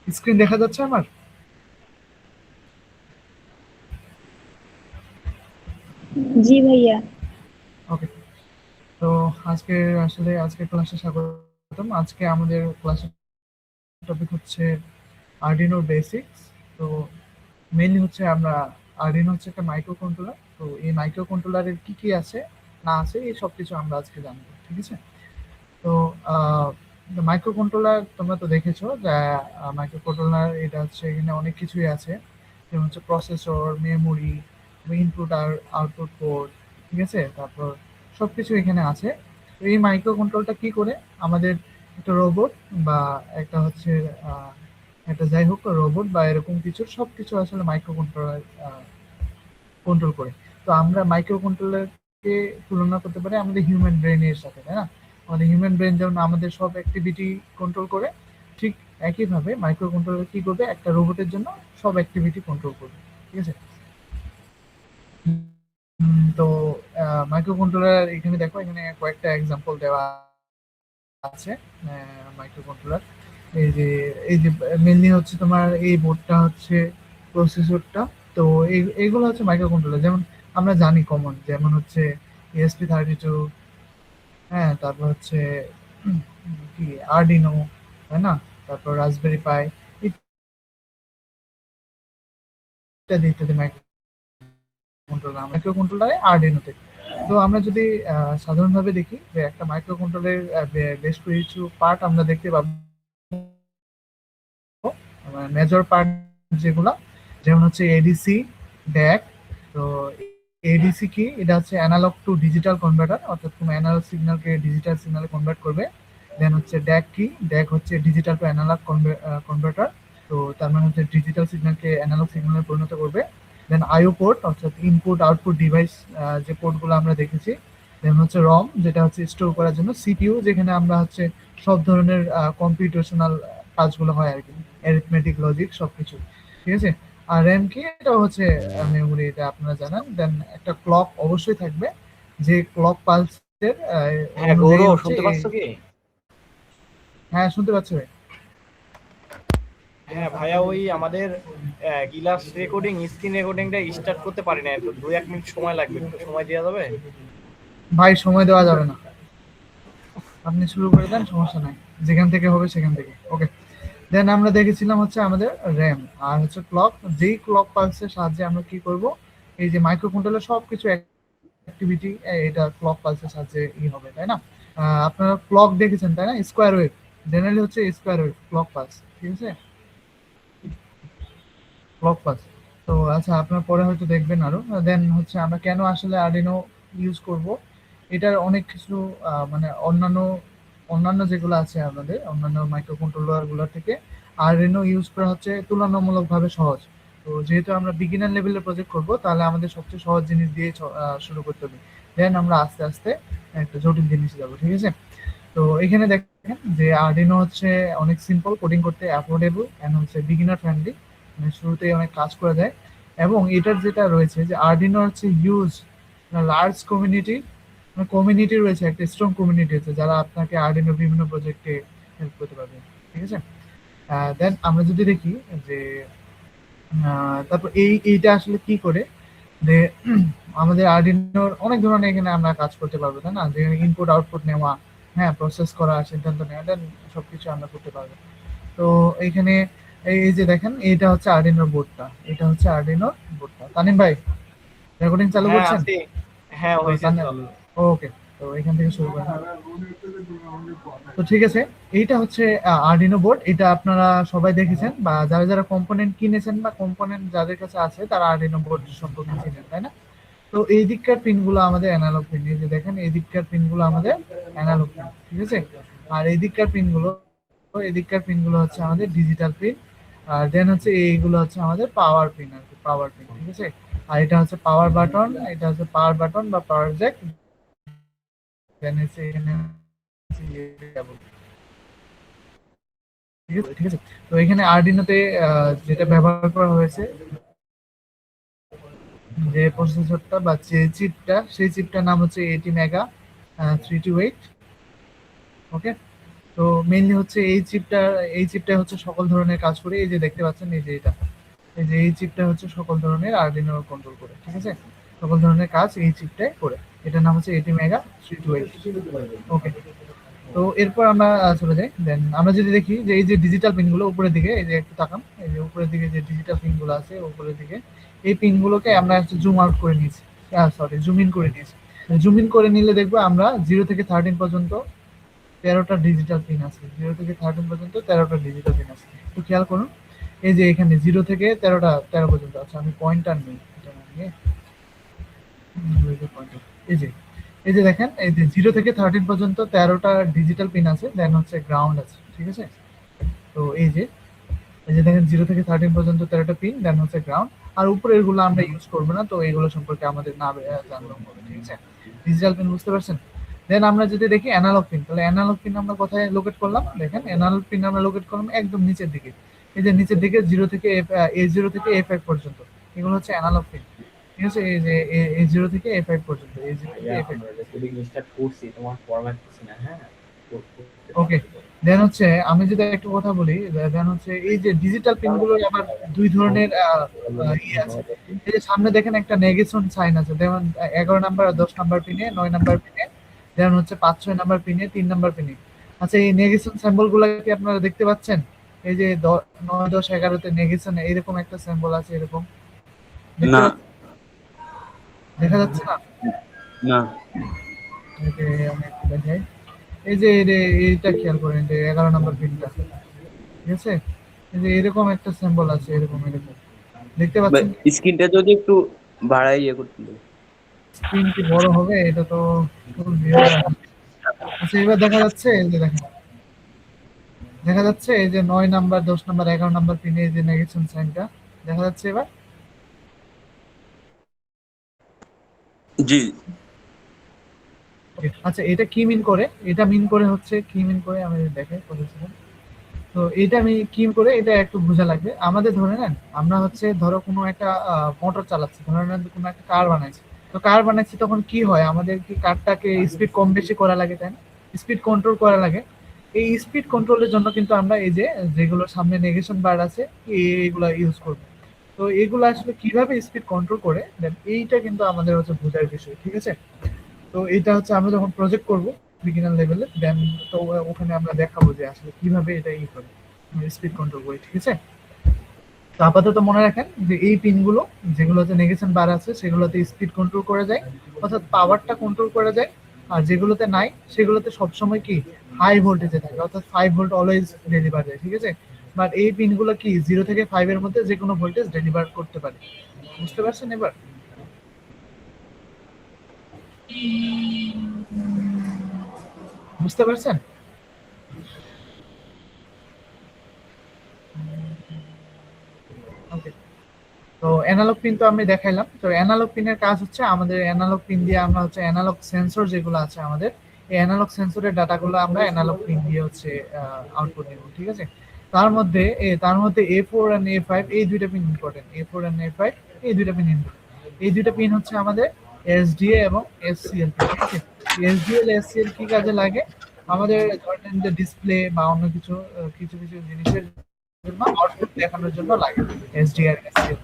Screen দেখা যাচ্ছে আমার? জি ভাইয়া। ওকে। তো আজকে ক্লাসে স্বাগতম। আজকে আমাদের ক্লাসের টপিক হচ্ছে আরডিনো বেসিক্স। তো মেইনলি হচ্ছে আরডিনো হচ্ছে একটা মাইক্রো কন্ট্রোলার। তো এই মাইক্রো কন্ট্রোলারের কি কি আছে না আছে এই সব কিছু আমরা আজকে জানবো, ঠিক আছে? তো মাইক্রো কন্ট্রোলার তোমরা তো দেখেছো যে মাইক্রো কন্ট্রোলার এটা হচ্ছে এখানে অনেক কিছুই আছে, যেমন হচ্ছে প্রসেসর, মেমোরি, ইনপুট আর আউটপুট পোর্ট, ঠিক আছে? তারপর সবকিছু এখানে আছে। তো এই মাইক্রো কন্ট্রোলটা কি করে আমাদের একটা রোবট বা একটা হচ্ছে আহ, একটা যাই হোক রোবট বা এরকম কিছু সবকিছু আসলে মাইক্রো কন্ট্রোলার কন্ট্রোল করে। তো আমরা মাইক্রো কন্ট্রোলারকে তুলনা করতে পারি আমাদের হিউম্যান ব্রেনের সাথে, তাই না? আমাদের হিউম্যান ব্রেন যেমন আমাদের সব অ্যাক্টিভিটি কন্ট্রোল করে, ঠিক একইভাবে মাইক্রো কন্ট্রোলার কি করবে একটা রোবটের জন্য সব অ্যাক্টিভিটি কন্ট্রোল করবে, ঠিক আছে? তো মাইক্রো কন্ট্রোলার এখানে দেখো, এখানে কয়েকটা এক্সাম্পল দেওয়া আছে মাইক্রো কন্ট্রোলার। এই যে এই যে মেনলি হচ্ছে তোমার এই বোর্ডটা হচ্ছে প্রসেসরটা। তো এইগুলো হচ্ছে মাইক্রো কন্ট্রোলার, যেমন আমরা জানি কমন, যেমন হচ্ছে ESP32, হ্যাঁ, তারপর হচ্ছে উম, কি আরডিনো, তাই না? তারপর রাসবেরি পাই ইত্যাদি ইত্যাদি মাইক্রো কন্ট্রোলারে আরডিনোতে। তো আমরা যদি সাধারণভাবে দেখি যে একটা মাইক্রো কন্ট্রোলের বেশ কিছু পার্ট আমরা দেখতে পাবো, মেজর পার্ট যেগুলা, যেমন হচ্ছে এডিসি, ড্যাক। তো এডিসি কি, এটা হচ্ছে অ্যানালগ টু ডিজিটাল কনভার্টার, অর্থাৎ তুমি অ্যানালগ সিগন্যালকে ডিজিটাল সিগন্যালে কনভার্ট করবে। দেন হচ্ছে ড্যাক কি, ড্যাক হচ্ছে ডিজিটাল টু অ্যানালগ কনভার্টার। তো তার মানে হচ্ছে ডিজিটাল সিগন্যালকে অ্যানালগ সিগন্যালে পরিণত করবে। দেন আইও পোর্ট, অর্থাৎ ইনপুট আউটপুট ডিভাইস, যে পোর্টগুলো আমরা দেখেছি। দেন হচ্ছে রম, যেটা হচ্ছে স্টোর করার জন্য। সিপিইউ, যেখানে আমরা হচ্ছে সব ধরনের কম্পিউটেশনাল কাজগুলো হয় আর কি, অ্যারিথমেটিক, লজিক সবকিছু, ঠিক আছে? আর র্যাম কি, এটা হচ্ছে মেমোরি, এটা আপনারা জানেন। দেন একটা ক্লক অবশ্যই থাকবে, যে ক্লক পালসের হ্যাঁ অনুযায়ী গৌরব, হচ্ছে শুনতে এই। পাচ্ছ কি? হ্যাঁ, শুনতে পাচ্ছি ভাই। হ্যাঁ ভাইয়া, ওই আমাদের গিলাস রেকর্ডিং, স্ক্রিন রেকর্ডিংটা স্টার্ট করতে পারি না, একটু 2-1 মিনিট সময় লাগবে, একটু সময় দেওয়া যাবে? ভাই সময় দেওয়া যাবে না, আপনি শুরু করে দেন, সমস্যা নাই, যেখান থেকে হবে সেখান থেকে। ওকে। দেন আমরা দেখেছিলাম হচ্ছে আমাদের র্যাম আর হচ্ছে ক্লক। যেই ক্লক পালসের সাহায্যে আমরা কি করব, এই যে মাইক্রো কন্ট্রোলার সবকিছু অ্যাক্টিভিটি এটা ক্লক পালসের সাহায্যে হবে, তাই না? আপনারা ক্লক দেখেছেন তাই না? স্কোয়ার ওয়েভ, জেনারেলি হচ্ছে স্কোয়ার ওয়েভ ক্লক পালস, ঠিক আছে? Clock pulse. তো আচ্ছা, আপনার পরে হয়তো দেখবেন আরো। দেন হচ্ছে আমরা কেন আসলে আরডিনো ইউজ করব, এটার অনেক কিছু মানে অন্যান্য অন্যান্য যেগুলো আছে আমাদের অন্যান্য মাইক্রো কন্ট্রোলার গুলো থেকে আরডিনো ইউজ করা হচ্ছে তুলনামূলকভাবে সহজ। তো যেহেতু আমরা বিগিনার লেভেলের প্রজেক্ট করব, তাহলে আমাদের সবচেয়ে সহজ জিনিস দিয়ে শুরু করতে হবে। দেন আমরা আস্তে আস্তে একটা জটিল জিনিসে যাবো, ঠিক আছে? তো এখানে দেখেন যে আরডিনো হচ্ছে অনেক সিম্পল, কোডিং করতে অ্যাফোর্ডেবল এন্ড হচ্ছে বিগিনার ফ্রেন্ডলি, মানে শুরুতেই অনেক কাজ করা যায়। এবং এটার যেটা রয়েছে যে আরডিনো হচ্ছে ইউজ লার্জ কমিউনিটি, মানে কমিউনিটি রয়েছে, একটা স্ট্রং কমিউনিটি আছে যারা আপনাকে আরডিনো বিভিন্ন প্রজেক্টে হেল্প করতে পারবে, ঠিক আছে? দেন আমরা যদি দেখি যে তারপর এইটা আসলে কি করে, যে আমাদের আরডিনোর অনেক ধরনের এখানে আমরা কাজ করতে পারবো, তাই না? যে ইনপুট আউটপুট নেওয়া, হ্যাঁ, প্রসেস করা, সিদ্ধান্ত নেওয়া, দেন সবকিছু আমরা করতে পারবো। তো এইখানে এই যে দেখেন, এটা হচ্ছে আরডিনোর বোর্ডটা, এটা হচ্ছে আরডিনোর বোর্ডটা। তানিম ভাই, রেকর্ডিং চালু হ্যাঁ করছেন? আছি। হ্যাঁ ও হয়েছে তানিম, চালু। ওকে। তো এখান থেকে শুরু করেন। তো ঠিক আছে, এইটা হচ্ছে আরডিনো বোর্ড। এটা আপনারা সবাই দেখেছেন, বা যারা যারা কম্পোনেন্ট কিনেছেন বা কম্পোনেন্ট যাদের কাছে আছে তারা আরডিনো বোর্ড সম্পর্কে চিনেন, তাই না? তো এই দিককার পিনগুলো আমাদের অ্যানালগ পিন, এই যে দেখেন এই দিককার পিনগুলো আমাদের অ্যানালগ পিন, ঠিক আছে? আর এই দিককার পিনগুলো হচ্ছে আমাদের ডিজিটাল পিন। আর দেন হচ্ছে এইগুলো হচ্ছে আমাদের পাওয়ার পিন আর কি, পাওয়ার পিন, ঠিক আছে? আর এটা হচ্ছে পাওয়ার বাটন, এটা হচ্ছে পাওয়ার বাটন বা পাওয়ার জ্যাক। দেন হচ্ছে এখানে হচ্ছে কেবল, ঠিক আছে, ঠিক আছে। তো এখানে আরডিনোতে যেটা ব্যবহার করা হয়েছে, যে প্রসেসরটা বা যে চিপটা, সেই চিপটার নাম হচ্ছে 80 মেগা 328। ওকে। তো মেইনলি হচ্ছে এই চিপটা হচ্ছে সকল ধরনের কাজ করে। এই যে দেখতে পাচ্ছেন, এই যে এটা, এই যে এই চিপটা হচ্ছে সকল ধরনের আরডিনো কন্ট্রোল করে, ঠিক আছে? সকল ধরনের কাজ এই চিপটাই করে। এটার নাম হচ্ছে এটি মেগা 312। ওকে, তো এরপর আমরা চলে যাই। দেন আমরা যদি দেখি যে এই যে ডিজিটাল পিনগুলো উপরের দিকে, এই যে একটু তাকান, এই যে উপরের দিকে যে ডিজিটাল পিনগুলো আছে উপরের দিকে, এই পিনগুলোকে আমরা হচ্ছে জুম আউট করে নিয়েছি, সরি জুম ইন করে নিয়েছি। জুম ইন করে নিলে দেখবো আমরা 0 থেকে 13 পর্যন্ত 13টা ডিজিটাল পিন আছে। 0 থেকে 13 পর্যন্ত 13টা ডিজিটাল পিন আছে। একটু খেয়াল করুন, এই যে এখানে 0 থেকে 13 পর্যন্ত আছে। আমি পয়েন্টার নিই, এটা না নিয়ে এই যে pointer, এই যে এই যে দেখেন, এই যে 0 থেকে 13 পর্যন্ত 13টা ডিজিটাল পিন আছে, দেন হচ্ছে গ্রাউন্ড আছে, ঠিক আছে? তো এই যে দেখেন 0 থেকে 13 পর্যন্ত 13টা পিন, দেন হচ্ছে গ্রাউন্ড। আর উপরের গুলো আমরা ইউজ করবো না, তো এইগুলো সম্পর্কে আমাদের না জানলেও হবে, ঠিক আছে? ডিজিটাল পিন বুঝতে পারছেন? দেন আমরা যদি দেখি অ্যানালগ পিন, তাহলে অ্যানালগ পিন আমরা কোথায় লোকেট করলাম? দেখেন অ্যানালগ পিন আমরা লোকেট করলাম একদম নিচের দিকে। এই যে নিচের দিকে 0 থেকে A5 পর্যন্ত, এগুলো হচ্ছে অ্যানালগ পিন, ঠিক আছে? এই যে A0 থেকে A5 পর্যন্ত, A0 থেকে ভাইয়া A5। আমরা রেকর্ডিং স্টার্ট করছি, তোমার ফরম্যাট করছি না। হ্যাঁ, ওকে, দেন হচ্ছে আমি যদি একটু কথা বলি, দেন হচ্ছে এই যে ডিজিটাল পিনগুলোর আবার দুই ধরনের ইয়ে আছে। এই যে সামনে দেখেন একটা নেগেশন সাইন আছে, যেমন 11 নাম্বার আর 10 নাম্বার পিনে, 9 নাম্বার পিনে, দেন হচ্ছে 5-6 নাম্বার পিনে, 3 নাম্বার পিনে। আচ্ছা, এই নেগেশন সিম্বল গুলা কি আপনারা দেখতে পাচ্ছেন? এই যে 9, 10, 11-তে নেগেশন এরকম একটা সিম্বল আছে, এরকম দেখতে না পাচ্ছেন? দেখা যাচ্ছে না? না এই যে আমি একটু দেখাই, এই যে এইটা খেয়াল করেন, যে 11 নাম্বার পিনটা, ঠিক আছে? এই যে এরকম একটা সিম্বল আছে, এরকম এরকম দেখতে পাচ্ছেন? স্ক্রিনটা যদি একটু বাড়াই ইয়ে করতে হবে। স্ক্রিন কি বড় হবে? এটা তো ফুল ভিউ আছে। আচ্ছা, এবার দেখা যাচ্ছে, এই যে দেখেন, দেখা যাচ্ছে এই যে 9 নাম্বার, 10 নাম্বার, 11 নাম্বার পিনে এই যে নেগেশন সাইনটা দেখা যাচ্ছে এবার? জি আচ্ছা, এটা কি মিন করে? এটা মিন করে হচ্ছে কি মিন করে আমি দেখাই বলেছিলাম। তো এটা আমি কি করে, এটা একটু বোঝা লাগবে আমাদের। ধরে নেন আমরা হচ্ছে ধরো কোনো একটা মোটর চালাচ্ছি, ধরে নেন কোনো একটা কার বানাইছি। তো কার বানাইছি তখন কি হয়, আমাদের কি কারটাকে স্পিড কম বেশি করা লাগে, তাই না? স্পিড কন্ট্রোল করা লাগে। এই স্পিড কন্ট্রোলের জন্য কিন্তু আমরা এই যে যেগুলো সামনে নেগেশন বার আছে এইগুলা ইউজ করব। তো এগুলো আসলে কিভাবে স্পিড কন্ট্রোল করে, দেন এইটা কিন্তু আমাদের হচ্ছে বোঝার বিষয়, ঠিক আছে? তো এটা হচ্ছে আমরা যখন প্রজেক্ট করব বিগিনার লেভেলে, দেন তো ওখানে আমরা দেখাবো যে আসলে কিভাবে এটা করে স্পিড কন্ট্রোল করি, ঠিক আছে? তো আপাতত মনে রাখেন যে এই পিনগুলো যেগুলোতে নেগেশন বার আছে সেগুলোতে স্পিড কন্ট্রোল করা যায়, অর্থাৎ পাওয়ারটা কন্ট্রোল করা যায়। আর যেগুলোতে নাই সেগুলোতে সবসময় কি হাই ভোল্টেজে থাকে, অর্থাৎ 5 ভোল্ট অলওয়েজ ডেলিভার যায়, ঠিক আছে? বাট এই পিনগুলো কি 0 থেকে 5 এর মধ্যে যে কোনো ভোল্টেজ ডেলিভার করতে পারে। বুঝতে পারছেন এবার? বুঝতে পারছেন? ওকে, তো অ্যানালগ পিন তো আমি দেখাইলাম। তো অ্যানালগ পিনের কাজ হচ্ছে আমাদের অ্যানালগ পিন দিয়ে আমরা হচ্ছে অ্যানালগ সেন্সর যেগুলো আছে আমাদের, এই অ্যানালগ সেন্সরের ডাটাগুলো আমরা অ্যানালগ পিন দিয়ে হচ্ছে আউটপুট দেব, ঠিক আছে? তার মধ্যে A4 and A5 এই দুইটা pin important. A4 and A5 এই দুইটা পিন ইম্পর্টেন্ট। এই দুইটা পিন হচ্ছে আমাদের SDA এবং SCL, ঠিক আছে? SDL SCL কি কাজে লাগে? আমাদের ধরেন যে ডিসপ্লে বা অন্য কিছু কিছু কিছু জিনিসের জন্য আউটপুট দেখানোর জন্য লাগে এসডিআর এসসিএল।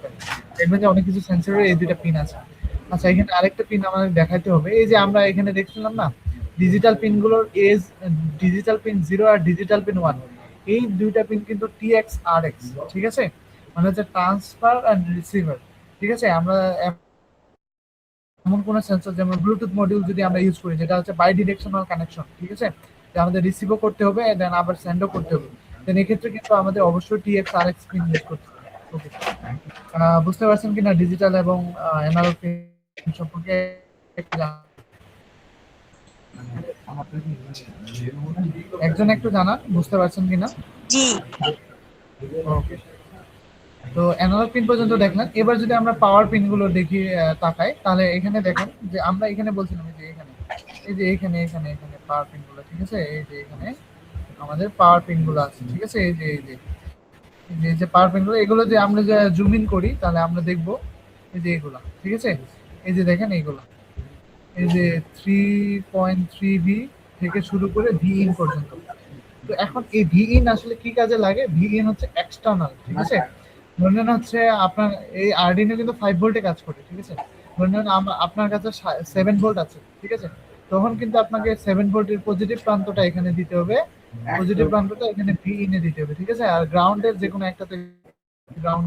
দেখবেন যে অনেক কিছু সেন্সরের এই দুইটা পিন আছে। আচ্ছা, এখানে আরেকটা পিন আমাদের দেখাতে হবে। এই যে আমরা এখানে দেখছিলাম না ডিজিটাল পিনগুলোর এজ, ডিজিটাল পিন 0 আর ডিজিটাল পিন 1, এই দুইটা পিন কিন্তু টিএক্স আর এক্স, ঠিক আছে? মানে হচ্ছে ট্রান্সফার এন্ড রিসিভার, ঠিক আছে? আমরা এমন কোন সেন্সর যেমন ব্লুটুথ মডিউল যদি আমরা ইউজ করি, যেটা হচ্ছে বাই ডিরেকশনাল কানেকশন, ঠিক আছে? যে আমাদের রিসিভও করতে হবে দেন আবার সেন্ডও করতে হবে, দেন এক্ষেত্রে কিন্তু আমাদের অবশ্যই টিএক্স আর এক্স পিন ইউজ করতে হবে। ওকে, বুঝতে পারছেন কিনা ডিজিটাল এবং অ্যানালগ পিন সম্পর্কে? একজন একটু জানান বুঝতে পারছেন কিনা? জি ওকে, তো অ্যানালগ পিন পর্যন্ত দেখলেন। এবার যদি আমরা পাওয়ার পিন গুলো দেখি, তাকাই, তাহলে এখানে দেখেন যে আমরা এখানে বলছিলাম যে এখানে, এই যে এখানে এখানে এখানে পাওয়ার পিন গুলো, ঠিক আছে? এই যে এখানে আমাদের পাওয়ার পিন গুলো আছে, ঠিক আছে? এই যে পাওয়ার পিন গুলো, এগুলো যে আমরা যে জুম ইন করি তাহলে আমরা দেখবো এই যে এগুলা, ঠিক আছে? এই যে দেখেন এইগুলা, এই যে 3.3 ভি থেকে শুরু করে ভি ইন পর্যন্ত। তো তো এখন এই ভি ইন আসলে কি কাজে লাগে? ভি ইন হচ্ছে এক্সটার্নাল, ঠিক আছে? ধরে নেন হচ্ছে আপনার এই আরডিনো কিন্তু 5 ভোল্টে কাজ করে, ঠিক আছে? ধরে নেন আপনার কাছে 7 ভোল্ট আছে, ঠিক আছে? তখন কিন্তু আপনাকে 7 ভোল্টের পজিটিভ প্রান্তটা এখানে দিতে হবে, পজিটিভ প্রান্তটা এখানে ভি ইন এ দিতে হবে, ঠিক আছে? আর গ্রাউন্ডের যে কোনো একটাতে গ্রাউন্ড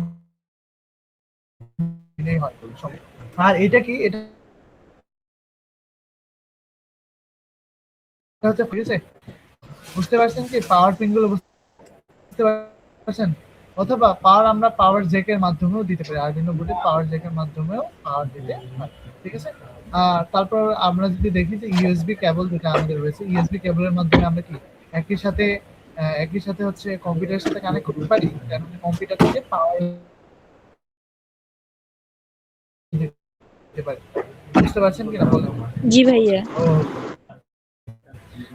দিলেই হয় সব। আর এটা কি, এটা হচ্ছে, ঠিক আছে? বুঝতে পারছেন কি পাওয়ার পিন গুলো বুঝতে পারছেন? অথবা পাওয়ার আমরা পাওয়ার জ্যাকের মাধ্যমেও দিতে পারি, আরডিনো বোর্ডে পাওয়ার জ্যাকের মাধ্যমেও পাওয়ার দিতে হয়, ঠিক আছে? আর তারপর আমরা যদি দেখি যে ইউএসবি কেবল যেটা আমাদের রয়েছে, ইউএসবি কেবলের মাধ্যমে আমরা কি একই সাথে হচ্ছে কম্পিউটারের সাথে কানেক্ট করতে পারি, কারণ কম্পিউটার থেকে পাওয়ার দিতে পারি। বুঝতে পারছেন কিনা বলেন? জি ভাইয়া। ও,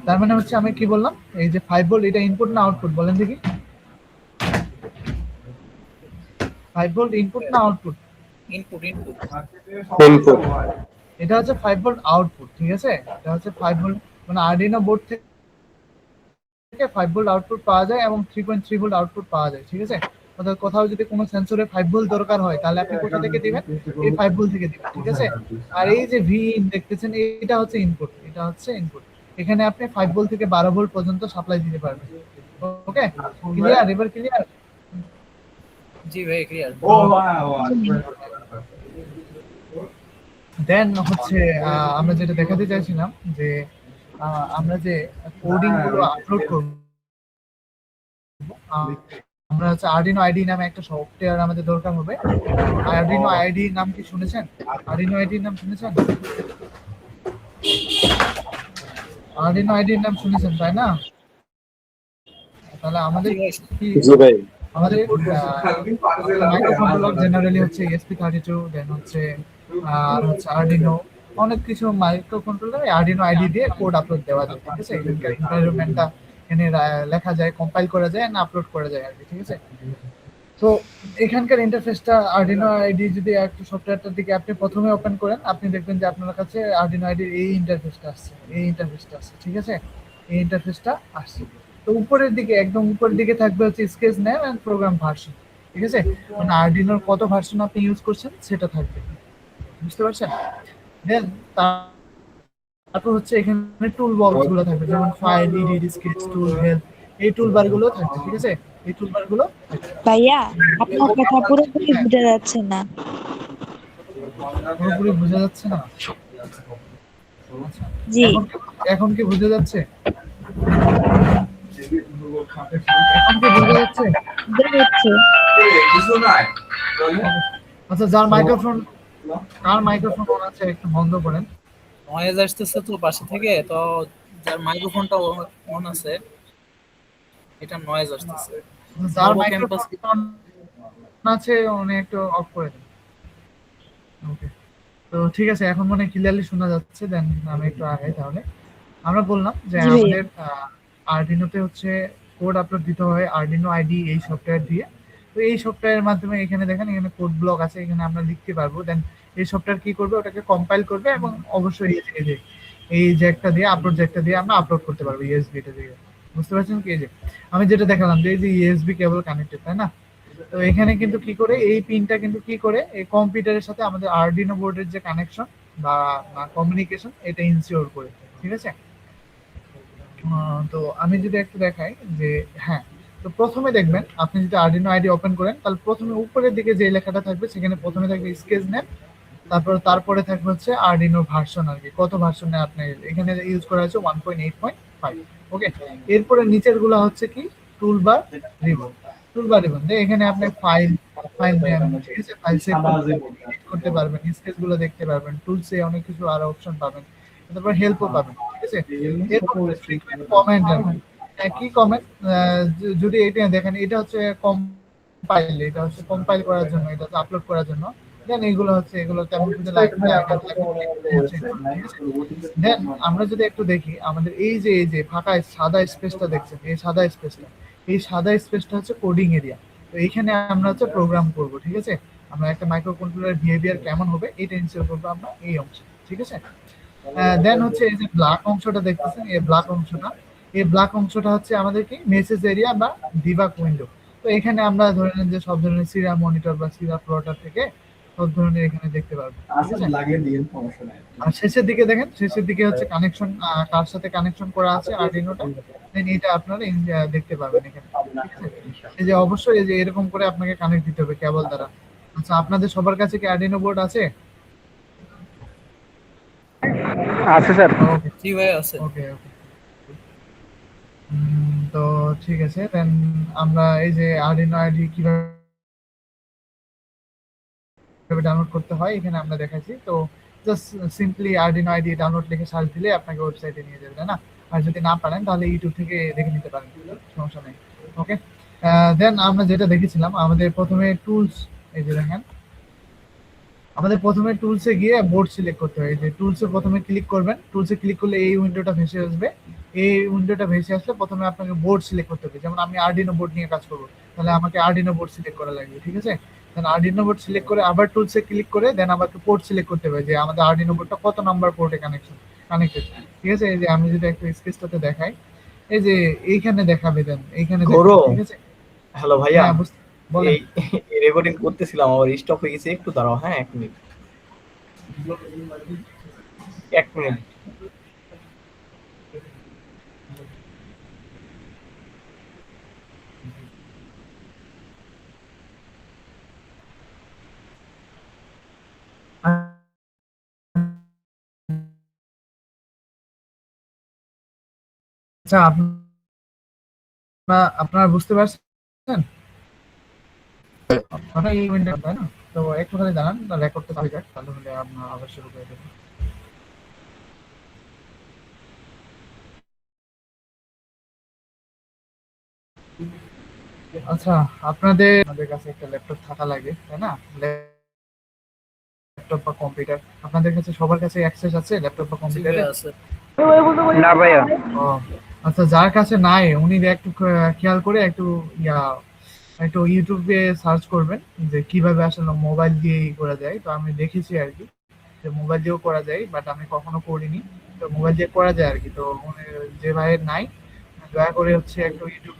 তার মানে হচ্ছে আমি কি বললাম, এই যে 5 ভোল্ট এটা ইনপুট না আউটপুট বলেন দেখি? 5 ভোল্ট ইনপুট না আউটপুট? Input input input. এটা হচ্ছে 5 ভোল্ট আউটপুট, ঠিক আছে? এটা হচ্ছে 5 ভোল্ট, মানে আরডিনো বোর্ড থেকে 5 ভোল্ট আউটপুট পাওয়া যায় এবং 3.3 ভোল্ট আউটপুট পাওয়া যায়, ঠিক আছে? অর্থাৎ কোথাও যদি কোনো সেন্সরে 5 ভোল্ট দরকার হয় তাহলে আপনি কোথা থেকে দিবেন? এই 5 ভোল্ট থেকে দিবেন, ঠিক আছে? আর এই যে ভি ইন দেখতেছেন, এটা হচ্ছে ইনপুট, এটা হচ্ছে ইনপুট। এখানে আপনি 5 ভোল্ট থেকে 12 ভোল্ট পর্যন্ত সাপ্লাই দিতে পারবেন। ওকে, ক্লিয়ার? এবার ক্লিয়ার? জি ভাই ক্লিয়ার। দেন হচ্ছে আমরা যেটা দেখাতে চাইছিলাম যে আমরা যে কোডিং গুলো আপলোড করব, আমরা হচ্ছে আরডিনো আইডি নামে একটা সফটওয়্যার আমাদের দরকার হবে। আরডিনো আইডি নাম কি শুনেছেন? আরডিনো আইডির নাম শুনেছেন? আরডিনো আইডির নাম শুনেছেন তাই না? তাহলে আমাদের কি, জি ভাই। আমাদের মাইক্রোকন্ট্রোলার জেনারেলি হচ্ছে ESP32, দেন হচ্ছে আর হচ্ছে আরডিনো, অনেক কিছু মাইক্রোকন্ট্রোলার আরডিনো আইডি দিয়ে কোড আপলোড দেওয়া যায়, ঠিক আছে? এখানকার এনভায়রনমেন্টটা এখানে লেখা যায়, কম্পাইল করা যায়, না আপলোড করা যায় আর কি, ঠিক আছে? তো এখানকার ইন্টারফেসটা আরডিনো আইডি যদি একটু সফটওয়্যারটার দিকে আপনি প্রথমে ওপেন করেন, আপনি দেখবেন যে আপনার কাছে আরডিনো আইডির এই ইন্টারফেসটা আসছে, ঠিক আছে? এই ইন্টারফেসটা আসছে। তো উপরের দিকে, একদম উপরের দিকে থাকবে হচ্ছে sketch name and program version, ঠিক আছে? মানে আরডিনোর কত ভার্সন আপনি ইউজ করছেন সেটা থাকবে, বুঝতে পারছেন? দেন তারপর হচ্ছে এখানে টুল বক্স গুলো থাকবে, যেমন ফাইল, এডিট, স্কেচ, টুল, হেল্প, এই টুলবার গুলো থাকবে, ঠিক আছে? এই টুলবার গুলো ভাইয়া আপনার কথা পুরোপুরি বোঝা যাচ্ছে না। পুরোপুরি বোঝা যাচ্ছে না? জি। এখন কি বোঝা যাচ্ছে? এখন কি বোঝা যাচ্ছে? বোঝা যাচ্ছে। আচ্ছা, কার মাইক্রোফোন অন আছে একটু বন্ধ করেন। নয়েজ আসতেছে তো পাশে থেকে, তো যার মাইক্রোফোনটা অন আছে এটা নয়েজ আসতেছে। যার নবো মাইক্রোফোন ক্যাম্পাস অন আছে উনি একটু অফ করে দেন। ওকে, তো ঠিক আছে, এখন মনে ক্লিয়ারলি শোনা যাচ্ছে। দেন আমি একটু আগাই তাহলে। আমরা বললাম যে জি ভাইয়া। আমাদের আরডিনোতে হচ্ছে কোড আপলোড দিতে হয় আরডিনো আইডি এই সফটওয়্যার দিয়ে। তো এই সফটওয়্যারের মাধ্যমে এখানে দেখেন, এখানে কোড ব্লক আছে, এখানে আমরা লিখতে পারবো। দেন এই সফটওয়্যার কি করবে, ওটাকে কম্পাইল করবে এবং অবশ্যই এই জ্যাকটা দিয়ে, আপলোড জ্যাকটা দিয়ে আমরা আপলোড করতে পারবো ইউএসবি টা দিয়ে। বুঝতে পারছেন কি? এই যে আমি যেটা দেখালাম যে এই যে ইউএসবি কেবল কানেক্টেড, তাই না? তো এখানে কিন্তু কি করে, এই পিনটা কিন্তু কি করে এই কম্পিউটারের সাথে আমাদের আরডিনো বোর্ডের যে কানেকশন বা কমিউনিকেশন এটা ইনসিওর করে, ঠিক আছে? তো আমি যদি একটু দেখাই যে হ্যাঁ, তো প্রথমে দেখবেন আপনি যদি আরডিনো আইডি ওপেন করেন তাহলে প্রথমে উপরের দিকে যে লেখাটা থাকবে সেখানে প্রথমে থাকবে স্কেচ নেম, তারপরে থাকবে হচ্ছে আরডিনো ভার্সন, আর কি কত ভার্সনে আপনি এখানে ইউজ করা হয়েছে 1.8.5। ওকে, এরপরে নিচের গুলো হচ্ছে কি টুলবার রিবন, এখানে আপনি ফাইল নেম, ঠিক আছে? ফাইল সেভ করতে পারবেন, স্কেচ গুলো দেখতে পারবেন, টুলসে অনেক কিছু আরো অপশন পাবেন, তারপর হেল্পও পাবেন, ঠিক আছে? এরপর ফ্রিকোয়েন্ট কমেন্ট, কি কমেন্ট, যদি এটা দেখেন, এটা হচ্ছে কম্পাইল করার জন্য, এটা হচ্ছে আপলোড করার জন্য। দেন এগুলো হচ্ছে, এগুলো তেমন কিছু লাগে না, দেন আমরা যদি একটু দেখি আমাদের এই যে ফাঁকা সাদা স্পেসটা দেখছেন, এই সাদা স্পেসটা হচ্ছে কোডিং এরিয়া। তো এইখানে আমরা হচ্ছে প্রোগ্রাম করব, ঠিক আছে? আমরা একটা মাইক্রো কন্ট্রোলার বিহেভিয়ার কেমন হবে এটা ইনসিওর করবো আমরা এই অংশে, ঠিক আছে? দেন হচ্ছে এই যে ব্ল্যাক অংশটা দেখতেছেন, এই ব্ল্যাক অংশটা, এই ব্ল্যাক অংশটা হচ্ছে আমাদের কি মেসেজ এরিয়া বা ডিবাগ উইন্ডো। তো এখানে আমরা ধরে নেন যে সব ধরনের সিরা মনিটর বা সিরা প্লটার থেকে সব ধরনের এখানে দেখতে পারবো, ঠিক আছে। লাগিয়ে দিয়ে সমস্যা নাই। আর শেষের দিকে দেখেন, শেষের দিকে হচ্ছে কানেকশন, কার সাথে কানেকশন করা আছে আরডিনোটা, দেন এটা আপনারা দেখতে পাবেন এখানে, ঠিক আছে। এই যে অবশ্যই এই যে এরকম করে আপনাকে কানেক্ট দিতে হবে কেবল দ্বারা। আচ্ছা, আপনাদের সবার কাছে কি আরডিনো বোর্ড আছে? আছে স্যার। ওকে জি ভাই আছে। ওকে ওকে। তো ঠিক আছে, দেন আমরা এই যে আরডিনো আইডি কিভাবে ডাউনলোড করতে হয় এখানে আমরা দেখাচ্ছি। তো just simply Arduino ID download লিখে সার্চ দিলে আপনাকে ওয়েবসাইটে নিয়ে যাবে, তাই না? আর যদি না পারেন তাহলে ইউটিউব থেকে দেখে নিতে পারেন, সমস্যা নেই। ওকে, দেন আমরা যেটা দেখেছিলাম আমাদের প্রথমে টুলস, এই যে দেখেন আমাদের প্রথমে টুলসে গিয়ে বোর্ড সিলেক্ট করতে হয়। এই যে টুলসে প্রথমে ক্লিক করবেন, টুলসে ক্লিক করলে এই উইন্ডোটা ভেসে আসবে। এই উইন্ডোটা ভেসে আসলে প্রথমে আপনাকে বোর্ড সিলেক্ট করতে হবে। যেমন আমি আরডিনো বোর্ড নিয়ে কাজ করব, তাহলে আমাকে আরডিনো বোর্ড সিলেক্ট করা লাগবে, ঠিক আছে। দেন আরডিনো বোর্ড সিলেক্ট করে আবার টুলসে ক্লিক করে দেন আমাকে পোর্ট সিলেক্ট করতে হবে যে আমাদের আরডিনো বোর্ডটা কত নাম্বার পোর্টে কানেক্টেড, ঠিক আছে। এই যে আমি যদি একটু স্কেচটাতে দেখাই, এই যে এইখানে দেখাবে, দেন এইখানে গৌরব, ঠিক আছে। হ্যালো ভাইয়া, হ্যাঁ, বলেন। এই রেকর্ডিং করতেছিলাম, আবার স্টপ হয়ে গেছে, একটু দাঁড়াও। হ্যাঁ, 1 মিনিট, 1 মিনিট। আচ্ছা, আপনারা বুঝতে পারছেন? আপনারা এই উইন্ডো, তাই না? তো একটু খালি দাঁড়ান, রেকর্ডটা চালিয়ে যাক, তাহলে হলে আমরা আবার শুরু করে দেবো। আচ্ছা, আপনাদের কাছে একটা ল্যাপটপ থাকা লাগে, তাই না? ল্যাপটপ বা কম্পিউটার আপনাদের কাছে সবার কাছে অ্যাক্সেস আছে ল্যাপটপ বা জি কম্পিউটারে? ভাই আছে। না ভাইয়া। ও আচ্ছা, যার কাছে নাই উনি একটু খেয়াল করে একটু ইউটিউবে সার্চ করবেন যে কিভাবে আসলে মোবাইল দিয়ে করা যায়। তো আমি দেখেছি আর কি যে মোবাইল দিয়েও করা যায়, বাট আমি কখনো করিনি। তো মোবাইল দিয়ে করা যায় আর কি। তো যে ভাইয়ের নাই, দয়া করে হচ্ছে একটু ইউটিউব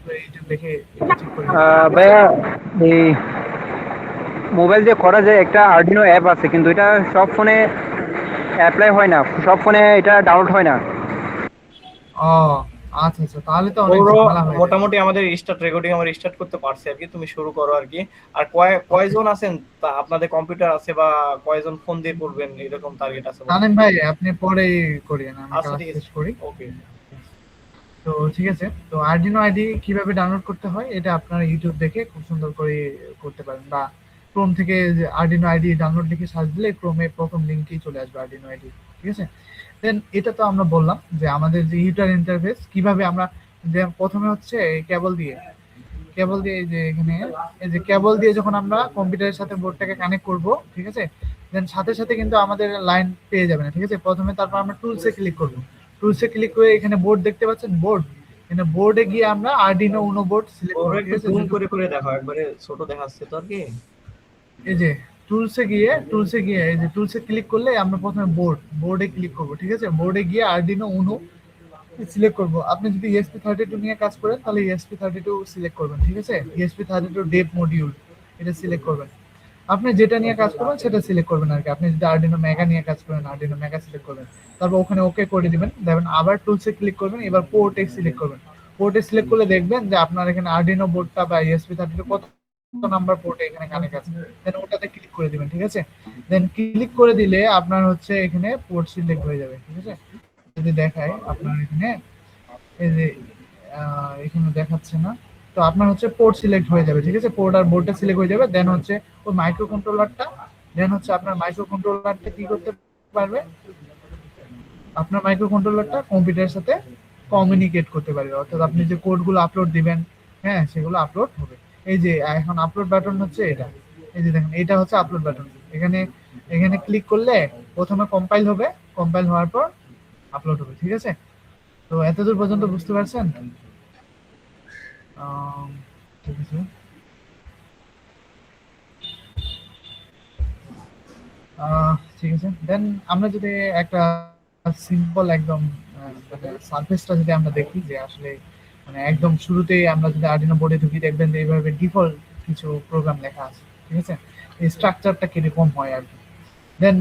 দেখে এটা ঠিক করে নিন, ঠিক আছে? ভাইয়া, এই মোবাইল দিয়ে করা যায়, একটা আরডিনো অ্যাপ আছে, কিন্তু এটা সব ফোনে অ্যাপ্লাই হয় না, সব ফোনে এটা ডাউনলোড হয় না। ও আচ্ছা আচ্ছা, তাহলে তো অনেক গৌরব, ঝামেলা হয়ে যায়। মোটামুটি আমাদের রেকর্ডিং আমরা স্টার্ট করতে পারছি আর কি, তুমি শুরু করো আর কি। আর কয়জন আছেন তা আপনাদের কম্পিউটার আছে, বা কয়জন ফোন দিয়ে করবেন এরকম টার্গেট আছে? জানেন ভাই, আপনি পরে করিয়েন, আমি আচ্ছা, ক্লাস ঠিক শেষ আছে, করি। ওকে। তো ঠিক আছে, তো আরডিনো আইডি কিভাবে ডাউনলোড করতে হয় এটা আপনারা ইউটিউব দেখে খুব সুন্দর করে করতে পারেন, বা ক্রোম থেকে আরডিনো আইডি ডাউনলোড লিখে সার্চ দিলে ক্রোমে প্রথম লিঙ্কেই চলে আসবে আরডিনো আইডি, ঠিক আছে। দেন এটা তো আমরা বললাম যে আমাদের যে ইউজার ইন্টারফেস কিভাবে আমরা, যে প্রথমে হচ্ছে কেবল দিয়ে এই যে এখানে এই যে কেবল দিয়ে যখন আমরা কম্পিউটারের সাথে বোর্ডটাকে কানেক্ট করব, ঠিক আছে। দেন সাথে সাথে কিন্তু আমাদের লাইন পেয়ে যাবে না, ঠিক আছে। প্রথমে তারপর আমরা টুলসে ক্লিক করব, টুলসে ক্লিক করে এখানে বোর্ড দেখতে পাচ্ছেন, বোর্ড, এখানে বোর্ডে গিয়ে আমরা আরডিনো উনো বোর্ড সিলেক্ট ওরা করব, একটু ঠিক আছে। জুম করে দেখো, একবারে ছোট দেখাচ্ছে তো আর কি। এই যে টুলসে গিয়ে এই যে টুলসে ক্লিক করলে আমরা প্রথমে বোর্ডে ক্লিক করব, ঠিক আছে। বোর্ডে গিয়ে আরডিনো উনো সিলেক্ট করব। আপনি যদি ESP32 নিয়ে কাজ করেন তাহলে ESP32 সিলেক্ট করবেন, ঠিক আছে। ESP32 ডেপ মডিউল এটা সিলেক্ট করবেন। আপনি যেটা নিয়ে কাজ করবেন সেটা সিলেক্ট করবেন আর কি। আপনি যদি আরডিনো মেগা নিয়ে কাজ করেন আরডিনো মেগা সিলেক্ট করবেন, তারপর ওখানে ওকে করে দিবেন। দেখবেন আবার টুলসে ক্লিক করবেন, এবার পোর্টে সিলেক্ট করবেন। পোর্টে সিলেক্ট করলে দেখবেন যে আপনার এখানে আরডিনো বোর্ডটা বা ESP32 কত নাম্বার পোর্টে এখানে কানেক্ট আছে, দেন ওটাতে ক্লিক করে দিবেন, ঠিক আছে। দেন ক্লিক করে দিলে আপনার হচ্ছে এখানে পোর্ট সিলেক্ট হয়ে যাবে, ঠিক আছে। যদি দেখায় আপনার এখানে এই যে এখানে দেখাচ্ছে না, তো আপনার হচ্ছে পোর্ট সিলেক্ট হয়ে যাবে, ঠিক আছে। পোর্ট আর বোর্ডটা সিলেক্ট হয়ে যাবে। দেন হচ্ছে ওই মাইক্রো কন্ট্রোলারটা, আপনার মাইক্রো কন্ট্রোলারটা কি করতে পারবে, আপনার মাইক্রো কন্ট্রোলারটা কম্পিউটারের সাথে কমিউনিকেট করতে পারবে, অর্থাৎ আপনি যে কোডগুলো আপলোড দিবেন, হ্যাঁ, সেগুলো আপলোড হবে। এই যে এখন আপলোড বাটন হচ্ছে এটা, এই যে দেখেন এটা হচ্ছে আপলোড বাটন। এখানে এখানে ক্লিক করলে প্রথমে কম্পাইল হবে, কম্পাইল হওয়ার পর আপলোড হবে, ঠিক আছে। তো এতদূর পর্যন্ত বুঝতে পারছেন? ঠিক আছে। ঠিক আছে, দেন আমরা যদি একটা সিম্পল একদম মানে সারফেসটা যদি আমরা দেখি যে আসলে মানে একদম শুরুতেই আমরা যদি আর্ডিনো বোর্ডে ঢুকি দেখবেন যে এইভাবে ডিফল্ট কিছু প্রোগ্রাম লেখা আছে, ঠিক আছে? এই স্ট্রাকচারটা কিরকম হয় আর কি। দেন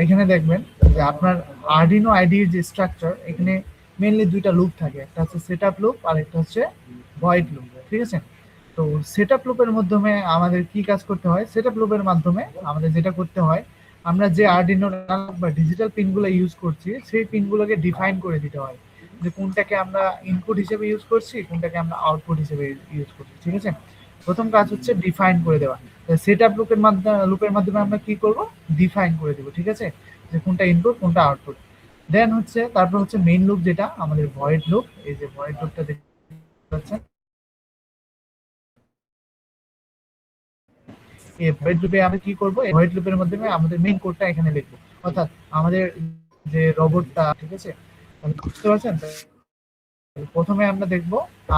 এখানে দেখবেন যে আপনার আর্ডিনো আইডির যে স্ট্রাকচার, এখানে মেইনলি দুইটা লুপ থাকে, একটা হচ্ছে সেটআপ লুপ আর একটা হচ্ছে ভয়েড লুপ, ঠিক আছে? তো সেটআপ লুপের মাধ্যমে আমাদের কি কাজ করতে হয়? সেটআপ লুপের মাধ্যমে আমাদের যেটা করতে হয়, আমরা যে আর্ডিনো বা ডিজিটাল পিনগুলো ইউজ করছি সেই পিনগুলোকে ডিফাইন করে দিতে হয় যে কোনটাকে আমরা ইনপুট হিসেবে ইউজ করছি, কোনটাকে আমরা আউটপুট হিসেবে ইউজ করছি, ঠিক আছে? প্রথম কাজ হচ্ছে ডিফাইন করে দেওয়া। সেটআপ লুপের মাধ্যমে আমরা কি করব? ডিফাইন করে দেব, ঠিক আছে? যে কোনটা ইনপুট কোনটা আউটপুট। দেন হচ্ছে তারপর হচ্ছে মেইন লুপ, যেটা আমাদের ভয়েড লুপ। এই যে ভয়েড লুপটা দেখতে পাচ্ছেন, এই ভয়েড লুপে আমরা কি করব? এই ভয়েড লুপের মাধ্যমে আমাদের মেইন কোডটা এখানে লিখবো, অর্থাৎ আমাদের যে রোবটটা, ঠিক আছে? বুঝতে পারছেন? প্রথমে আমরা দেখব,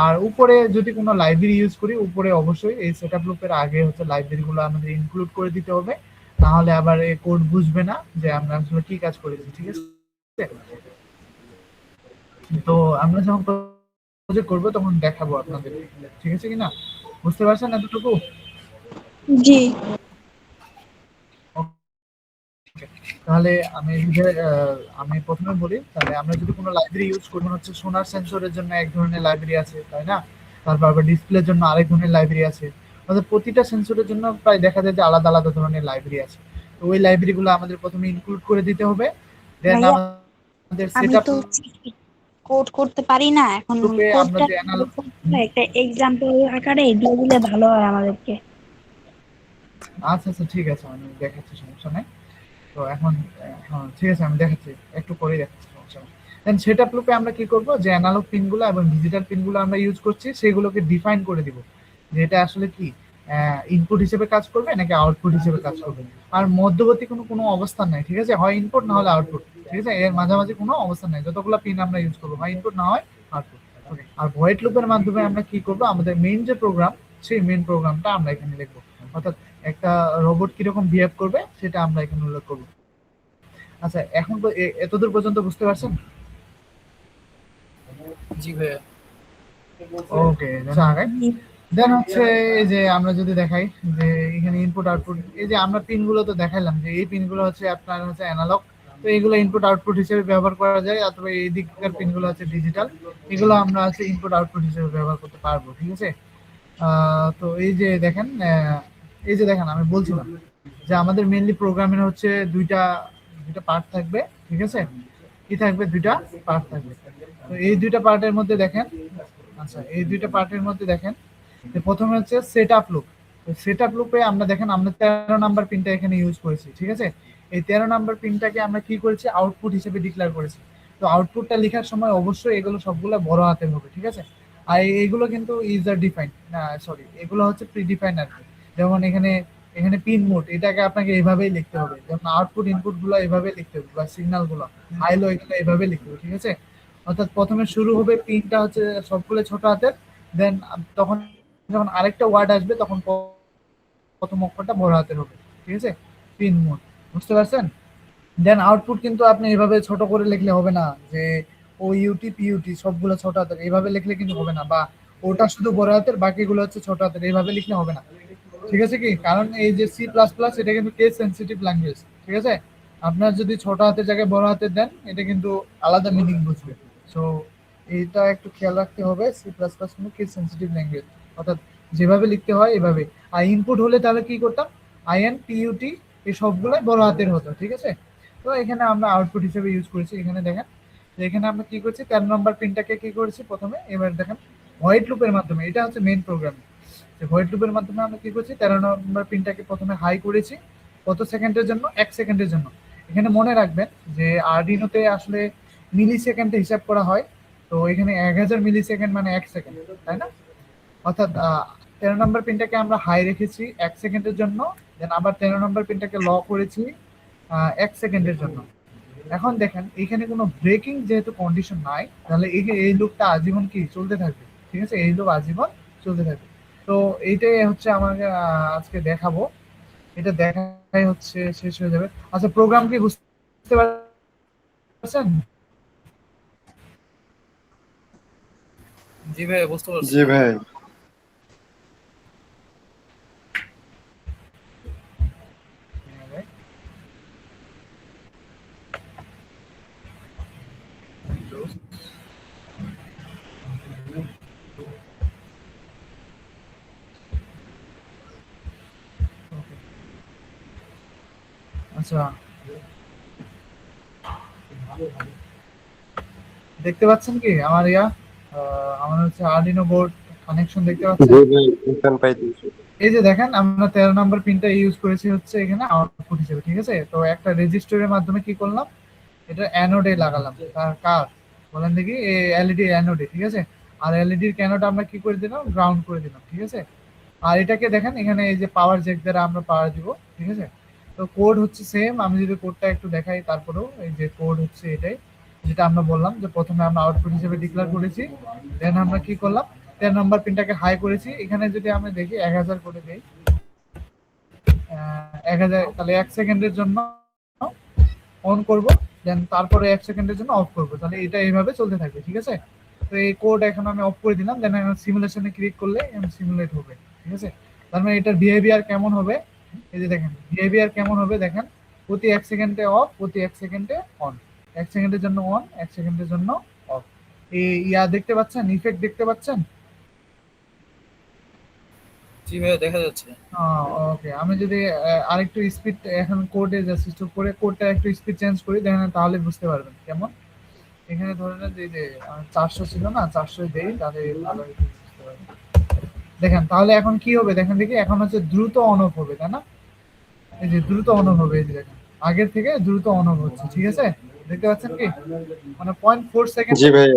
আর উপরে যদি কোনো লাইব্রেরি ইউজ করি, উপরে অবশ্যই এই সেটআপ লুপের আগে হচ্ছে লাইব্রেরিগুলো আমাদের ইনক্লুড করে দিতে হবে, না হলে আবার এই কোড বুঝবে না যে আমরা আসলে কি কাজ করেছি, ঠিক আছে? তো আমরা যখন প্রজেক্ট করব তখন দেখাবো আপনাদের, ঠিক আছে কিনা? বুঝতে পারছেন এতটুকু? জি। তাহলে আমি প্রথমে বলি, তাহলে আমরা যদি কোনো লাইব্রেরি ইউজ করি, হচ্ছে সোনার সেন্সরের জন্য এক ধরনের লাইব্রেরি আছে, তাই না? তারপর আবার ডিসপ্লের জন্য আরেক ধরনের লাইব্রেরি আছে, অর্থাৎ প্রতিটা সেন্সরের জন্য প্রায় দেখা যায় যে আলাদা আলাদা ধরনের লাইব্রেরি আছে। তো ওই লাইব্রেরিগুলো আমাদের প্রথমে ইনক্লুড করে দিতে হবে। দেন ভাইয়া, আমাদের আমি সেটআপ তো কোড করতে পারি না, এখন লুপে আমরা কোডটা যে অ্যানালগ, একটা এক্সাম্পল আকারে দিয়ে দিলে ভালো হয় আমাদেরকে। আচ্ছা আচ্ছা ঠিক আছে, আমি দেখাচ্ছি, সমস্যা নাই। তো এখন হ্যাঁ ঠিক আছে, আমি দেখাচ্ছি, একটু পরেই দেখাচ্ছি, সমস্যা নেই। দেন সেটআপ লুপে আমরা কি করব? যে অ্যানালগ পিনগুলো এবং ডিজিটাল পিনগুলো আমরা ইউজ করছি সেগুলোকে ডিফাইন করে দিব যে এটা আসলে কি ইনপুট হিসেবে কাজ করবে নাকি আউটপুট হিসেবে কাজ করবে। আর মধ্যবর্তী কোনো অবস্থান নাই, ঠিক আছে? হয় ইনপুট না হলে আউটপুট, ঠিক আছে? এর মাঝামাঝি কোনো অবস্থান নাই, যতগুলো পিন আমরা ইউজ করবো হয় ইনপুট না হয় আউটপুট। ওকে, আর ভয়েড লুপের মাধ্যমে আমরা কি করব? আমাদের মেইন যে প্রোগ্রাম, সেই মেইন প্রোগ্রামটা আমরা এখানে লিখবো, অর্থাৎ একটা রোবট কিরকম বিহেভ করবে সেটা আমরা এখানে উল্লেখ করবো। আচ্ছা, এখন তো এতদূর পর্যন্ত বুঝতে পারছেন? জি ভাইয়া। ওকে, দেন হচ্ছে এই যে আমরা যদি দেখাই যে এখানে ইনপুট আউটপুট, এই যে আমরা পিনগুলো তো দেখাইলাম যে এই পিনগুলো হচ্ছে আপনার হচ্ছে অ্যানালগ, তো এগুলো ইনপুট আউটপুট হিসেবে ব্যবহার করা যায়, অথবা এই দিককার পিনগুলো হচ্ছে ডিজিটাল, এগুলো আমরা হচ্ছে ইনপুট আউটপুট হিসেবে ব্যবহার করতে পারবো, ঠিক আছে? তো এই যে দেখেন, এই যে দেখেন আমি বলছিলাম যে আমাদের মেইনলি প্রোগ্রামের হচ্ছে দুইটা পার্ট থাকবে, ঠিক আছে? কি থাকবে? দুইটা পার্ট থাকবে। তো এই দুইটা পার্টের মধ্যে দেখেন, আচ্ছা এই দুইটা পার্টের মধ্যে দেখেন যে প্রথমে হচ্ছে সেটআপ লুপ। তো সেটআপ লুপে আমরা দেখেন আমরা 13 নাম্বার পিনটা এখানে ইউজ করেছি, ঠিক আছে? এই 13 নাম্বার পিনটাকে আমরা কি করেছি? আউটপুট হিসেবে ডিক্লেয়ার করেছি। তো আউটপুটটা লেখার সময় অবশ্যই এগুলো সবগুলো বড় হাতের হবে, ঠিক আছে? আর এগুলো কিন্তু ইউজার ডিফাইন্ড না, সরি, এগুলো হচ্ছে প্রি ডিফাইন্ড আর কি। যেমন এখানে এখানে পিন মোড, এটাকে আপনাকে এভাবেই লিখতে হবে, যেমন আউটপুট ইনপুট গুলো এভাবে লিখতে হবে, বা সিগন্যাল গুলো হাই লো এগুলো এভাবে লিখতে হবে, ঠিক আছে? অর্থাৎ প্রথমে শুরু হবে পিনটা হচ্ছে সবগুলো ছোট হাতের, দেন তখন যখন আরেকটা ওয়ার্ড আসবে তখন প্রথম অক্ষরটা বড় হাতের হবে, ঠিক আছে? পিন মোড, বুঝতে পারছেন? দেন আউটপুট কিন্তু আপনি এভাবে ছোট করে লিখলে হবে না, যে ও ইউটি পিইউটি সবগুলো ছোট হাতের এইভাবে লিখলে কিন্তু হবে না, বা ওটা শুধু বড় হাতের বাকিগুলো হচ্ছে ছোট হাতের এইভাবে লিখলে হবে না, ঠিক আছে? কি কারণ এই যে সি প্লাস প্লাস এটা কিন্তু কেস সেনসিটিভ ল্যাঙ্গুয়েজ, ঠিক আছে? আপনার যদি ছোট হাতের জায়গায় বড় হাতের দেন এটা কিন্তু আলাদা মিনিং বুঝবে। সো এইটা একটু খেয়াল রাখতে হবে, সি প্লাস প্লাস কিন্তু কেস সেনসিটিভ ল্যাঙ্গুয়েজ, অর্থাৎ যেভাবে লিখতে হয় এভাবে। আর ইনপুট হলে তাহলে কি করতাম? আইএন পিইউটি এই সবগুলোই বড় হাতের হতো, ঠিক আছে? তো এখানে আমরা আউটপুট হিসেবে ইউজ করেছি। এখানে দেখেন যে এখানে আমরা কি করছি? 13 নম্বর পিনটাকে কি করেছি প্রথমে, এবার দেখেন ভয়েড লুপের মাধ্যমে, এটা হচ্ছে মেইন প্রোগ্রাম। ভয়েড লুপের মাধ্যমে আমরা কি করছি? 13 নম্বর পিনটাকে প্রথমে হাই করেছি, কত সেকেন্ডের জন্য? 1 সেকেন্ডের জন্য। এখানে মনে রাখবেন যে আরডিনোতে আসলে মিলি সেকেন্ডে হিসাব করা হয়, তো এখানে 1000 মিলি সেকেন্ড মানে 1 সেকেন্ড, তাই না? অর্থাৎ 13 নম্বর পিনটাকে আমরা হাই রেখেছি 1 সেকেন্ডের জন্য, দেন আবার 13 নম্বর পিনটাকে ল করেছি 1 সেকেন্ডের জন্য। এখন দেখেন এখানে কোনো ব্রেকিং যেহেতু কন্ডিশন নাই, তাহলে এই লুপটা আজীবন কি চলতে থাকবে, ঠিক আছে? এই লুপ আজীবন চলতে থাকবে। তো এইটাই হচ্ছে আমাকে আজকে দেখাবো, এটা দেখাই হচ্ছে শেষ হয়ে যাবে। আচ্ছা, প্রোগ্রাম কি বুঝতে পারছেন? জি ভাই বুঝতে পারছি। জি ভাই। হ্যাঁ ভাই। Okay. আচ্ছা, দেখতে পাচ্ছেন কি আমার আমার হচ্ছে আরডিনো বোর্ড কানেকশন দেখতে পাচ্ছেন? জি ভাই, এখন পাইতেছি। এই যে দেখেন আমরা 13 নম্বর পিনটা ইউজ করেছি হচ্ছে এখানে আউটপুট হিসেবে, ঠিক আছে? তো একটা রেজিস্টরের মাধ্যমে কি করলাম, এটা অ্যানোডে লাগালাম। কার বলেন দেখি, এলইডি অ্যানোডে, ঠিক আছে? আর এলইডির ক্যানোটা আমরা কি করে দিলাম, গ্রাউন্ড করে দিলাম, ঠিক আছে? আর এটাকে দেখেন এখানে এই যে পাওয়ার জ্যাক দ্বারা আমরা পাওয়ার দিব, ঠিক আছে? তো কোড হচ্ছে সেম, আমি যদি কোডটা একটু দেখাই, তারপরেও এই যে কোড হচ্ছে এটাই, যেটা আমরা বললাম যে প্রথমে আমরা আউটপুট হিসেবে ডিক্লেয়ার করেছি, দেন আমরা কি করলাম, 13 নম্বর পিনটাকে হাই করেছি। এখানে যদি আমরা দেখি 1000 করে দেই, 1000, তাহলে 1 সেকেন্ডের জন্য অন করব, দেন তারপরে 1 সেকেন্ডের জন্য অফ করব, তাহলে এটা এইভাবে চলতে থাকবে, ঠিক আছে? তো এই কোড এখন আমি অফ করে দিলাম, দেন আমি সিমুলেশনে ক্লিক করলে সিমুলেট হবে, ঠিক আছে? তার মানে এটার বিহেভিয়ার কেমন হবে, এই যে দেখেন বিহেভিয়ার কেমন হবে, দেখেন প্রতি 1 সেকেন্ডে অফ, প্রতি 1 সেকেন্ডে অন, 1 সেকেন্ডের জন্য অন, 1 সেকেন্ডের জন্য অফ। এই দেখতে পাচ্ছেন, ইফেক্ট দেখতে পাচ্ছেন? জি ভাই দেখা যাচ্ছে। ওকে, আমি যদি আরেকটু স্পিড এখন কোডে যাচ্ছি, তো করে কোডটা একটু স্পিড চেঞ্জ করি, দেখেন তাহলে বুঝতে পারবেন কেমন। এখানে ধরে নেন যে 400 ছিল না, 400 দেই, তাহলে ভালো একটু বুঝতে পারবেন। দেখেন তাহলে এখন কি হবে, দেখেন দেখি, এখন হচ্ছে দ্রুত অন অফ হবে, তাই না? এই যে দ্রুত অন অফ হবে, এই যে দেখেন আগের থেকে দ্রুত অন অফ হচ্ছে, ঠিক আছে? দেখতে পাচ্ছেন কি, মানে 0.4 সেকেন্ড, জি ভাই।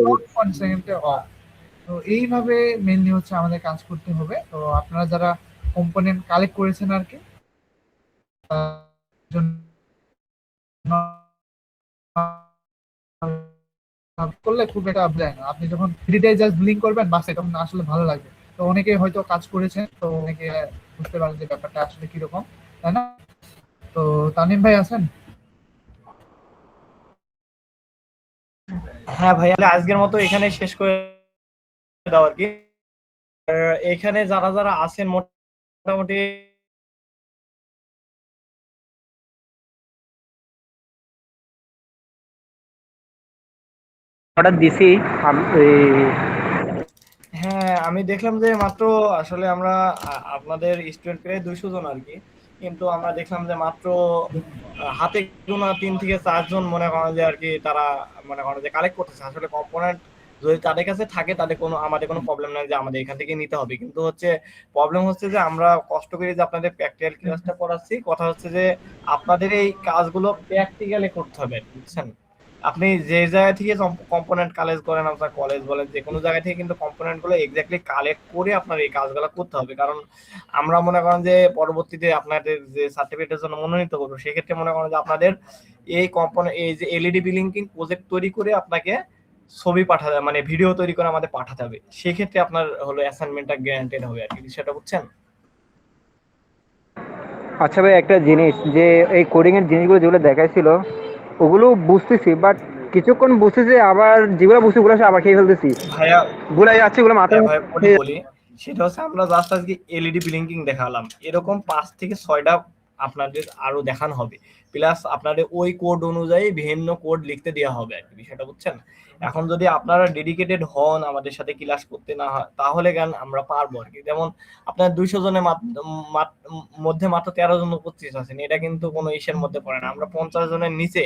1 সেকেন্ডে অফ। তো এইভাবে মেইনলি হচ্ছে আমাদের কাজ করতে হবে। তো আপনারা যারা কম্পোনেন্ট কালেক্ট করেছেন আর কি, তার জন্য করলে খুব একটা যায় না। আপনি যখন 3 ডে জাস্ট ব্লিঙ্ক করবেন বাস, তখন আসলে ভালো লাগবে। তো অনেকে হয়তো কাজ করেছেন, তো অনেকে বুঝতে পারেন যে ব্যাপারটা আসলে কিরকম, তাই না? তো তানিম ভাই আছেন? হ্যাঁ ভাই, তাহলে আজকের মতো এখানে শেষ করে দাও আর কি। এখানে যারা যারা আছেন মোটামুটি অর্ডার দিছি হ্যাঁ, আমি দেখলাম যে মাত্র আসলে আমরা আপনাদের স্টুডেন্ট প্রায় 200 জন আর কি, কিন্তু আমরা দেখলাম যে মাত্র হাতে গোনা 3 থেকে 4 জন মনে করেন যে আর কি তারা মনে করেন যে কালেক্ট করতেছে। আসলে কম্পোনেন্ট যদি তাদের কাছে থাকে তাদের আমাদের কোনো প্রবলেম নাই যে আমাদের এখান থেকে নিতে হবে, কিন্তু হচ্ছে প্রবলেম হচ্ছে যে আমরা কষ্ট করে যে আপনাদের প্র্যাকটিক্যাল ক্লাসটা করাচ্ছি, কথা হচ্ছে যে আপনাদের এই কাজগুলো প্র্যাকটিক্যালি করতে হবে, বুঝছেন? আপনি যে জায়গা থেকে কম্পোনেন্ট কালেক্ট করেন, আপনার কলেজ বলেন, যে কোনো জায়গা থেকে কিন্তু কম্পোনেন্ট গুলো এক্স্যাক্টলি কালেক্ট করে আপনার এই কাজগুলো করতে হবে। কারণ আমরা মনে করেন যে পরবর্তীতে আপনাদের যে সার্টিফিকেটের জন্য মনোনীত করবো, সেক্ষেত্রে মনে করেন যে আপনাদের এই কম্পোনেন্ট, এই যে এলইডি বিলিংকিং প্রজেক্ট তৈরি করে আপনাকে ছবি পাঠাতে, মানে ভিডিও তৈরি করে আমাদের পাঠাতে হবে। সেক্ষেত্রে আপনার হলো অ্যাসাইনমেন্টটা গ্যারান্টেড হবে আর কি, সেটা বুঝছেন? আচ্ছা ভাই, একটা জিনিস, যে এই কোডিং এর জিনিসগুলো যেগুলো দেখাইছিল ওগুলো বুঝতেছি, বাট কিছুক্ষণ বুঝতেছি, আবার যেগুলো বুঝছি ওগুলো আবার খেয়ে ফেলতেছি, ভাইয়া ভুলে যাচ্ছে ওগুলো মাথায়। ভাই বলি, সেটা হচ্ছে আমরা জাস্ট আজকে এলইডি ব্লিঙ্কিং দেখালাম, এরকম 5 থেকে 6টা আপনাদের আরো দেখানো হবে, প্লাস আপনাদের ওই কোড অনুযায়ী বিভিন্ন কোড লিখতে দেওয়া হবে আর কি, বিষয়টা বুঝছেন? এখন যদি আপনারা ডেডিকেটেড হন আমাদের সাথে ক্লাস করতে না হয়, তাহলে গান আমরা পারবো আর কি। যেমন আপনার 200 জনের মধ্যে মাত্র 13 জন উপস্থিত আছেন, এটা কিন্তু কোনো ইসের মধ্যে পড়ে না। আমরা 50 জনের নিচে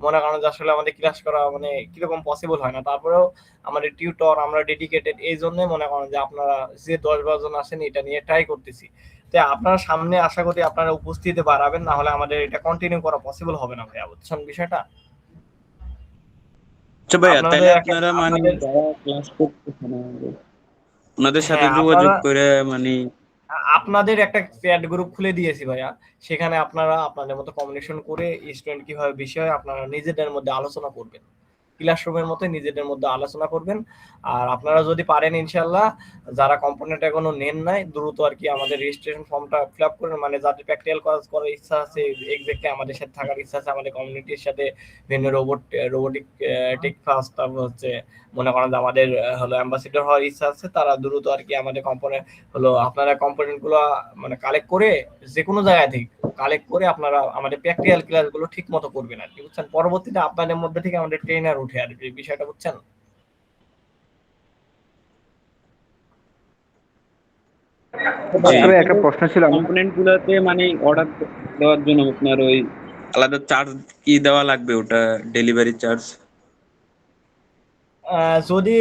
মনে করেন যে আসলে আমাদের ক্লাস করা মানে কিরকম পসিবল হয় না। তারপরেও আমাদের টিউটর, আমরা ডেডিকেটেড, এই জন্য মনে করেন যে আপনারা যে 10-12 জন আছেন এটা নিয়ে ট্রাই করতেছি। তো আপনারা সামনে আশা করি আপনারা উপস্থিতি বাড়াবেন, না হলে আমাদের এটা কন্টিনিউ করা পসিবল হবে না ভাইয়া, বুঝছেন বিষয়টা? আচ্ছা ভাইয়া, তাহলে আপনাদের আপনারা মানে যারা ক্লাস করতেছেন ওনাদের সাথে হ্যাঁ, যোগাযোগ করে মানে আপনাদের একটা চ্যাট গ্রুপ খুলে দিয়েছি ভাইয়া, সেখানে আপনারা আপনাদের মতো কমিউনিকেশন করে স্টুডেন্ট কিভাবে বিষয় আপনারা নিজেদের মধ্যে আলোচনা করবেন। ক্লাসরুমের মতো নিজেদের মধ্যে আলোচনা করবেন। আর আপনারা যদি পারেন ইনশাল্লাহ, যারা কম্পোনেন্ট এখনো নেন নাই দ্রুত আর কি আমাদের রেজিস্ট্রেশন ফর্মটা ফিল আপ করেন, মানে যাদের প্র্যাকটিক্যাল কাজ করার ইচ্ছা আছে, এক্স্যাক্টলি আমাদের সাথে থাকার ইচ্ছা আছে, আমাদের কমিউনিটির সাথে বিভিন্ন রোবোটিক টেক ফাস্ট, তারপর হচ্ছে মনে করেন যে আমাদের হলো অ্যাম্বাসিডর হওয়ার ইচ্ছা আছে, তারা দ্রুত আর কি আমাদের কম্পোনেন্ট হলো আপনারা কম্পোনেন্ট গুলো মানে কালেক্ট করে যে কোনো জায়গা থেকে কালেক্ট করে আপনারা আমাদের প্র্যাকটিক্যাল ক্লাস গুলো ঠিক মতো করবেন আর কি, বুঝছেন? পরবর্তীতে আপনাদের মধ্যে থেকে আমাদের ট্রেনার উঠে আর কি, বিষয়টা বুঝছেন? তবে একটা প্রশ্ন ছিল আমার। কম্পোনেন্ট গুলাতে মানে অর্ডার দেওয়ার জন্য আপনার ওই আলাদা চার্জ কি দেওয়া লাগবে, ওটা ডেলিভারি চার্জ? যদি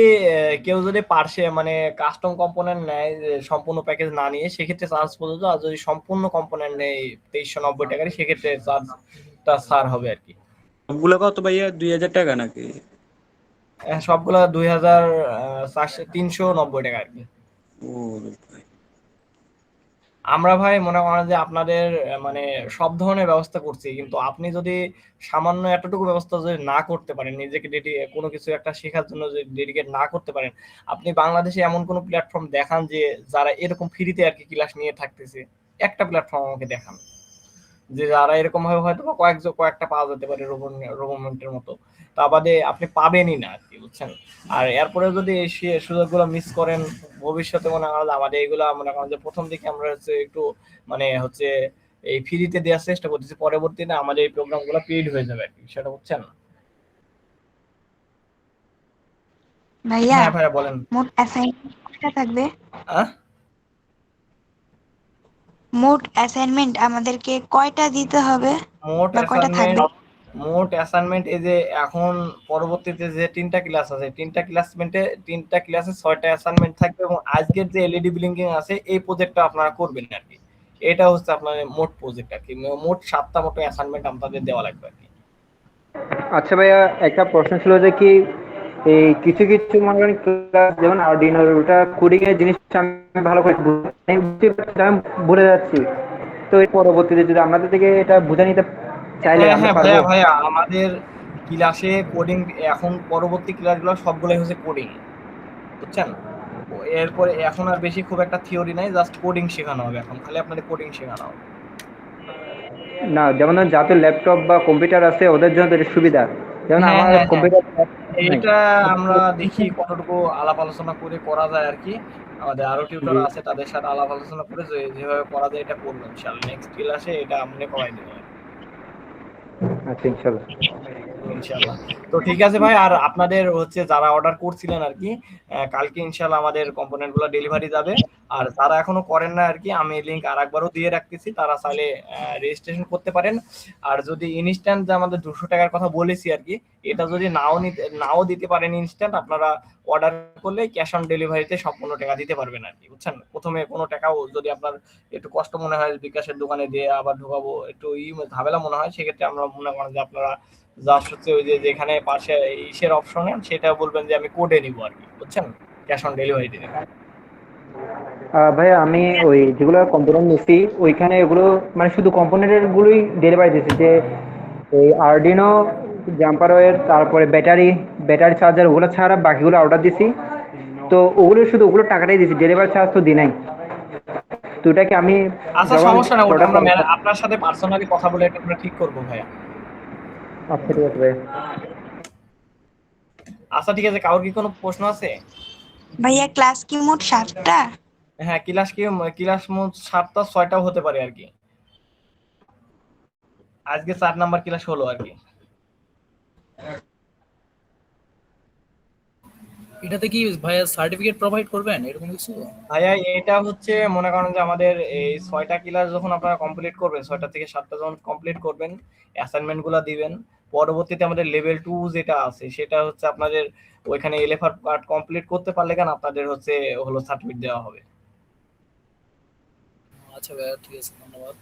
কেউ যদি পার্সে মানে কাস্টম কম্পোনেন্ট নেয়, যে সম্পূর্ণ প্যাকেজ না নিয়ে, সেক্ষেত্রে চার্জ প্রযোজ্য। আর যদি সম্পূর্ণ কম্পোনেন্ট নেয় 2390 টাকারই, সেক্ষেত্রে চার্জটা ছাড় হবে আর কি। সবগুলো কত ভাইয়া, 2000 টাকা নাকি? সবগুলা 2390 টাকা আর কি। ও ভাই। আমরা ভাই মনে করেন যে আপনাদের মানে সব ধরনের ব্যবস্থা করছি, কিন্তু আপনি যদি সামান্য এতটুকু ব্যবস্থা যদি না করতে পারেন, নিজেকে কোনো কিছু একটা শেখার জন্য যদি ডেডিকেট না করতে পারেন, আপনি বাংলাদেশে এমন কোনো প্ল্যাটফর্ম দেখান যে যারা এরকম ফ্রিতে আর কি ক্লাস নিয়ে থাকতেছে, একটা প্ল্যাটফর্ম আমাকে দেখান যে যারা এরকম ভাবে হয়তো বা কয়েকটা পাওয়া যেতে পারে রোবোমেন্টের মতো, তা বাদে আপনি পাবেনই না আর কি, বুঝছেন? আর এরপরে যদি এই সুযোগগুলো মিস করেন, ভবিষ্যতে মনে হয় আমাদের এইগুলা মনে করেন যে প্রথম দিকে আমরা হচ্ছে একটু মানে হচ্ছে এই ফ্রিতে দেওয়ার চেষ্টা করতেছি, পরবর্তীতে আমাদের এই প্রোগ্রামগুলো পেইড হয়ে যাবে আর কি, সেটা বুঝছেন? ভাইয়া হ্যাঁ ভাইয়া বলেন। মোট অ্যাসাইনমেন্ট কয়টা থাকবে? আহ মোট অ্যাসাইনমেন্ট আমাদেরকে কয়টা দিতে হবে মোট বা কয়টা অ্যাসাইনমেন্ট থাকবে? মোট অ্যাসাইনমেন্ট এই যে এখন পরবর্তীতে যে 3টা ক্লাস আছে, 3টা ক্লাসে 6টা অ্যাসাইনমেন্ট থাকবে, এবং আজকের যে এলইডি ব্লিঙ্কিং আছে এই প্রজেক্টটা আপনারা করবেন আর কি। এটা হচ্ছে আপনার মোট প্রজেক্ট আর কি, মোট 7টা মতো অ্যাসাইনমেন্ট আপনাদের দেওয়া লাগবে আর কি। আচ্ছা ভাইয়া, একটা প্রশ্ন ছিল যে কি এই কিছু কিছু মনে করেন ক্লাস যেমন আরডিনোর ওটা কোডিং এর জিনিসটা আমি ভালো করে আমি ভুলে যাচ্ছি। তো এই পরবর্তীতে যদি আমাদের থেকে এটা বুঝে নিতে চাইলে হ্যাঁ আমরা হ্যাঁ পারবো? ভাইয়া আমাদের ক্লাসে কোডিং, এখন পরবর্তী ক্লাসগুলো সবগুলোই হচ্ছে কোডিং, বুঝছেন? এরপরে এখন আর বেশি খুব একটা থিওরি নাই, জাস্ট কোডিং শেখানো হবে, এখন খালি আপনাদের কোডিং শেখানো হবে। না, যেমন ধরুন যাদের ল্যাপটপ বা কম্পিউটার আছে ওদের জন্য তো এটা সুবিধা। যেমন হ্যাঁ আমার হ্যাঁ হ্যাঁ, কম্পিউটার এইটা আমরা দেখি কতটুকু আলাপ আলোচনা করে করা যায় আর কি। আমাদের আরো টিউটর আছে, তাদের সাথে আলাপ আলোচনা করে যেভাবে করা যায় এটা করবো ইনশাআল্লাহ। নেক্সট ক্লাসে এটা আমরা করাই দেবো আচ্ছা ইনশাল্লাহ। ইনশাআল্লাহ। তো ঠিক আছে ভাই, আর আপনাদের হচ্ছে যারা অর্ডার করছিলেন আর কি, কালকে ইনশাআল্লাহ আমাদের কম্পোনেন্ট গুলো ডেলিভারি যাবে। আর যারা এখনো করেন না আর কি, আমি লিংক আরেকবারও দিয়ে রাখতেছি, তারা চাইলে রেজিস্ট্রেশন করতে পারেন। আর যদি ইনস্ট্যান্ট যে আমাদের 200 টাকার কথা বলেছি আর কি, এটা যদি নাও দিতে পারেন ইনস্ট্যান্ট, আপনারা অর্ডার করলে ক্যাশ অন ডেলিভারিতে সম্পূর্ণ টাকা দিতে পারবেন আর কি, বুঝছেন? প্রথমে কোনো টাকাও যদি আপনার একটু কষ্ট মনে হয় বিকাশের দোকানে দিয়ে আবার ঢোকাবো, একটু ঝামেলা মনে হয়, সেক্ষেত্রে আমরা মনে করেন যে আপনারা জাস্ট হচ্ছে ওই যে যেখানে পাশে ইসের অপশনে সেটা বলবেন যে আমি কোডে নিব আর কি, বুঝছেন? ক্যাশ অন ডেলিভারি দিবেন। ভাইয়া আমি ওই যেগুলো কম্পোনেন্ট নিচ্ছি ওইখানে ওগুলো মানে শুধু কম্পোনেন্টের গুলোই ডেলিভারি দিচ্ছি, যে এই আরডিনো জাম্পার ওয়্যার তারপরে ব্যাটারি চার্জার ওগুলো ছাড়া বাকিগুলো অর্ডার দিছি। তো ওগুলো শুধু ওগুলো টাকাটাই দিছি, ডেলিভারি চার্জ তো দিই নাই। তো ওটাকে আমি আচ্ছা সমস্যা না, ওটা আমরা আপনার সাথে পার্সোনালি কথা বলে এটা আমরা ঠিক করবো ভাইয়া। আচ্ছা ঠিক আছে ভাইয়া। আচ্ছা ঠিক আছে, কারোর কি কোনো প্রশ্ন আছে? ভাইয়া ক্লাস কি মোট 7টা? হ্যাঁ, ক্লাস মোট 7টা 6টাও হতে পারে আর কি। আজকে 4 নাম্বার ক্লাস হলো আর কি। এটাতে কি ভাইয়া সার্টিফিকেট প্রোভাইড করবেন এরকম কিছু? ভাইয়া এটা হচ্ছে মনে করেন যে আমাদের এই 6টা ক্লাস যখন আপনারা কমপ্লিট করবেন, 6টা থেকে 7টা যখন কমপ্লিট করবেন, অ্যাসাইনমেন্ট গুলো দিবেন, পরবর্তীতে আমাদের লেভেল 2 যেটা আছে সেটা হচ্ছে আপনাদের ওইখানে এলএফআর পার্ট কমপ্লিট করতে পারলে কেন আপনাদের হচ্ছে হলো সার্টিফিকেট দেওয়া হবে। আচ্ছা ভাইয়া ঠিক আছে, ধন্যবাদ।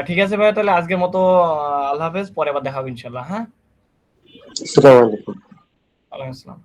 ঠিক আছে ভাইয়া, তাহলে আজকের মতো আল্লাহ হাফেজ, পরে আবার দেখা হবে ইনশাআল্লাহ। হ্যাঁ, আসসালামু আলাইকুম। ওয়ালাইকুম আসসালাম।